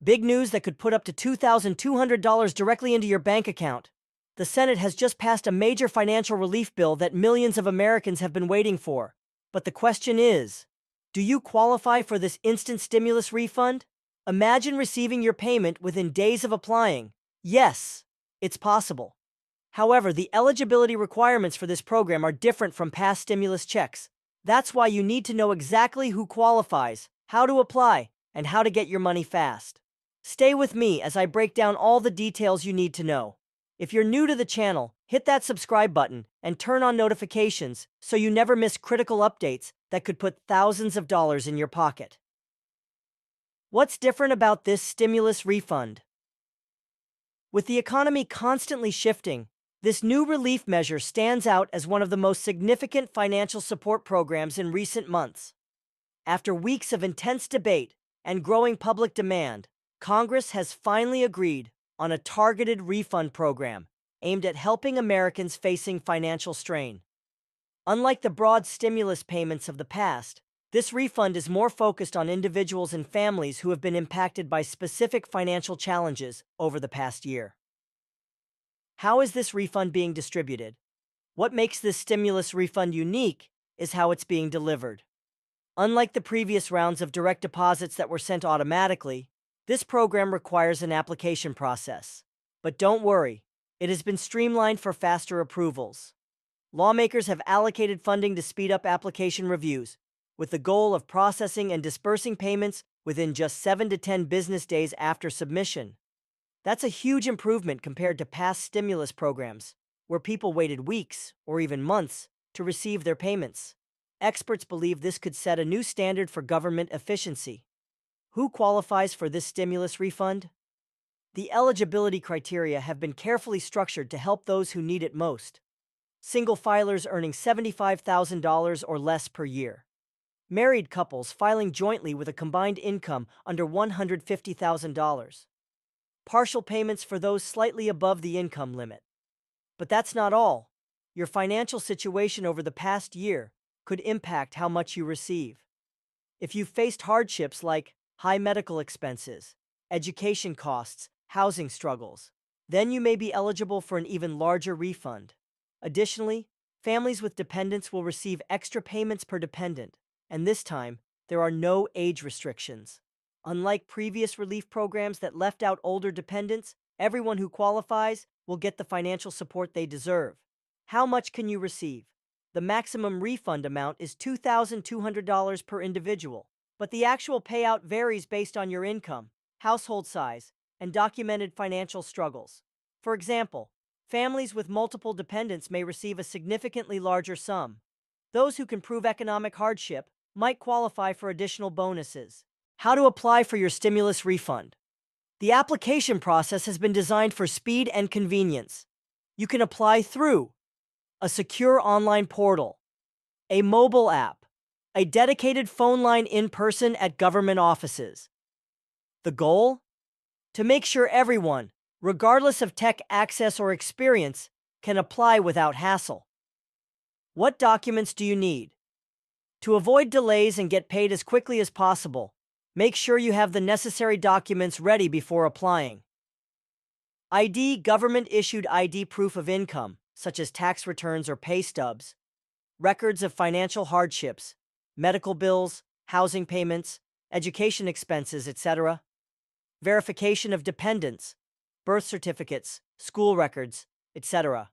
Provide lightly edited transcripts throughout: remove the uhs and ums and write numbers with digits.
Big news that could put up to $2,200 directly into your bank account. The Senate has just passed a major financial relief bill that millions of Americans have been waiting for. But the question is, do you qualify for this instant stimulus refund? Imagine receiving your payment within days of applying. Yes, it's possible. However, the eligibility requirements for this program are different from past stimulus checks. That's why you need to know exactly who qualifies, how to apply, and how to get your money fast. Stay with me as I break down all the details you need to know. If you're new to the channel, hit that subscribe button and turn on notifications so you never miss critical updates that could put thousands of dollars in your pocket. What's different about this stimulus refund? With the economy constantly shifting, this new relief measure stands out as one of the most significant financial support programs in recent months. After weeks of intense debate and growing public demand, Congress has finally agreed on a targeted refund program aimed at helping Americans facing financial strain. Unlike the broad stimulus payments of the past, this refund is more focused on individuals and families who have been impacted by specific financial challenges over the past year. How is this refund being distributed? What makes this stimulus refund unique is how it's being delivered. Unlike the previous rounds of direct deposits that were sent automatically, this program requires an application process. But don't worry, it has been streamlined for faster approvals. Lawmakers have allocated funding to speed up application reviews, with the goal of processing and dispersing payments within just 7 to 10 business days after submission. That's a huge improvement compared to past stimulus programs, where people waited weeks or even months to receive their payments. Experts believe this could set a new standard for government efficiency. Who qualifies for this stimulus refund? The eligibility criteria have been carefully structured to help those who need it most. Single filers earning $75,000 or less per year. Married couples filing jointly with a combined income under $150,000. Partial payments for those slightly above the income limit. But that's not all. Your financial situation over the past year could impact how much you receive. If you've faced hardships like high medical expenses, education costs, housing struggles, then you may be eligible for an even larger refund. Additionally, families with dependents will receive extra payments per dependent, and this time, there are no age restrictions. Unlike previous relief programs that left out older dependents, everyone who qualifies will get the financial support they deserve. How much can you receive? The maximum refund amount is $2,200 per individual, but the actual payout varies based on your income, household size, and documented financial struggles. For example, families with multiple dependents may receive a significantly larger sum. Those who can prove economic hardship might qualify for additional bonuses. How to apply for your stimulus refund? The application process has been designed for speed and convenience. You can apply through a secure online portal, a mobile app, a dedicated phone line in person at government offices. The goal? To make sure everyone, regardless of tech access or experience, can apply without hassle. What documents do you need? To avoid delays and get paid as quickly as possible, make sure you have the necessary documents ready before applying. ID, government-issued ID proof of income, such as tax returns or pay stubs, records of financial hardships, medical bills, housing payments, education expenses, etc. Verification of dependents, birth certificates, school records, etc.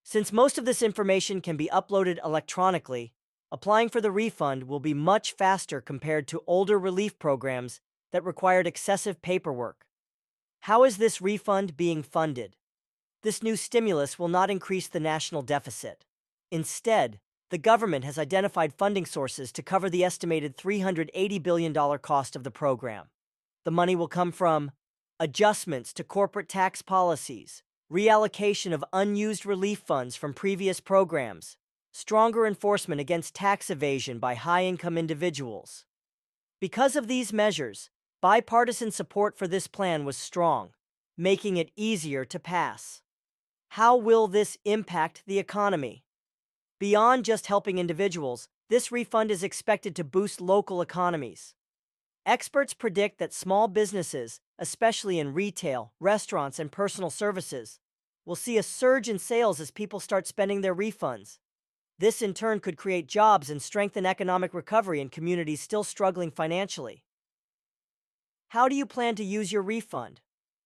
Since most of this information can be uploaded electronically, applying for the refund will be much faster compared to older relief programs that required excessive paperwork. How is this refund being funded? This new stimulus will not increase the national deficit. Instead, the government has identified funding sources to cover the estimated $380 billion cost of the program. The money will come from adjustments to corporate tax policies, reallocation of unused relief funds from previous programs, stronger enforcement against tax evasion by high-income individuals. Because of these measures, bipartisan support for this plan was strong, making it easier to pass. How will this impact the economy? Beyond just helping individuals, this refund is expected to boost local economies. Experts predict that small businesses, especially in retail, restaurants, and personal services, will see a surge in sales as people start spending their refunds. This in turn could create jobs and strengthen economic recovery in communities still struggling financially. How do you plan to use your refund?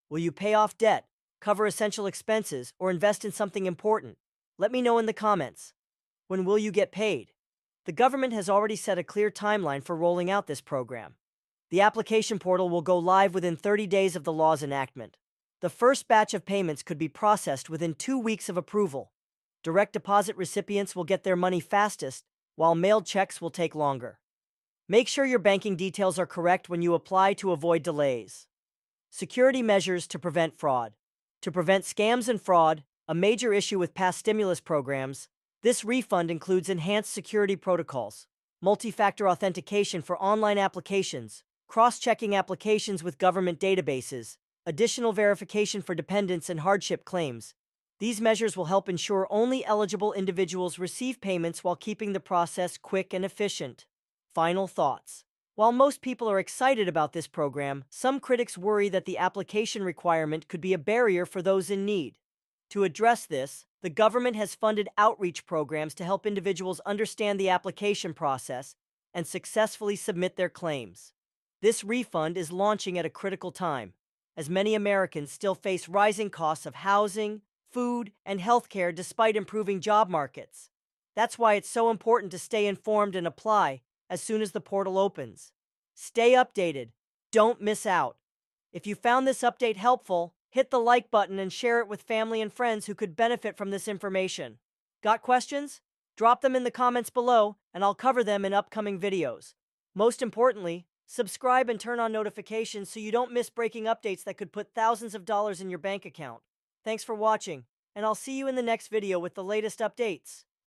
Will you pay off debt, cover essential expenses, or invest in something important? Let me know in the comments. When will you get paid? The government has already set a clear timeline for rolling out this program. The application portal will go live within 30 days of the law's enactment. The first batch of payments could be processed within 2 weeks of approval. Direct deposit recipients will get their money fastest, while mailed checks will take longer. Make sure your banking details are correct when you apply to avoid delays. Security measures to prevent fraud. To prevent scams and fraud, a major issue with past stimulus programs, this refund includes enhanced security protocols, multi-factor authentication for online applications, cross-checking applications with government databases, additional verification for dependents and hardship claims. These measures will help ensure only eligible individuals receive payments while keeping the process quick and efficient. Final thoughts. While most people are excited about this program, some critics worry that the application requirement could be a barrier for those in need. To address this, the government has funded outreach programs to help individuals understand the application process and successfully submit their claims. This refund is launching at a critical time, as many Americans still face rising costs of housing, food, and healthcare despite improving job markets. That's why it's so important to stay informed and apply as soon as the portal opens. Stay updated. Don't miss out. If you found this update helpful, hit the like button and share it with family and friends who could benefit from this information. Got questions? Drop them in the comments below, and I'll cover them in upcoming videos. Most importantly, subscribe and turn on notifications so you don't miss breaking updates that could put thousands of dollars in your bank account. Thanks for watching, and I'll see you in the next video with the latest updates.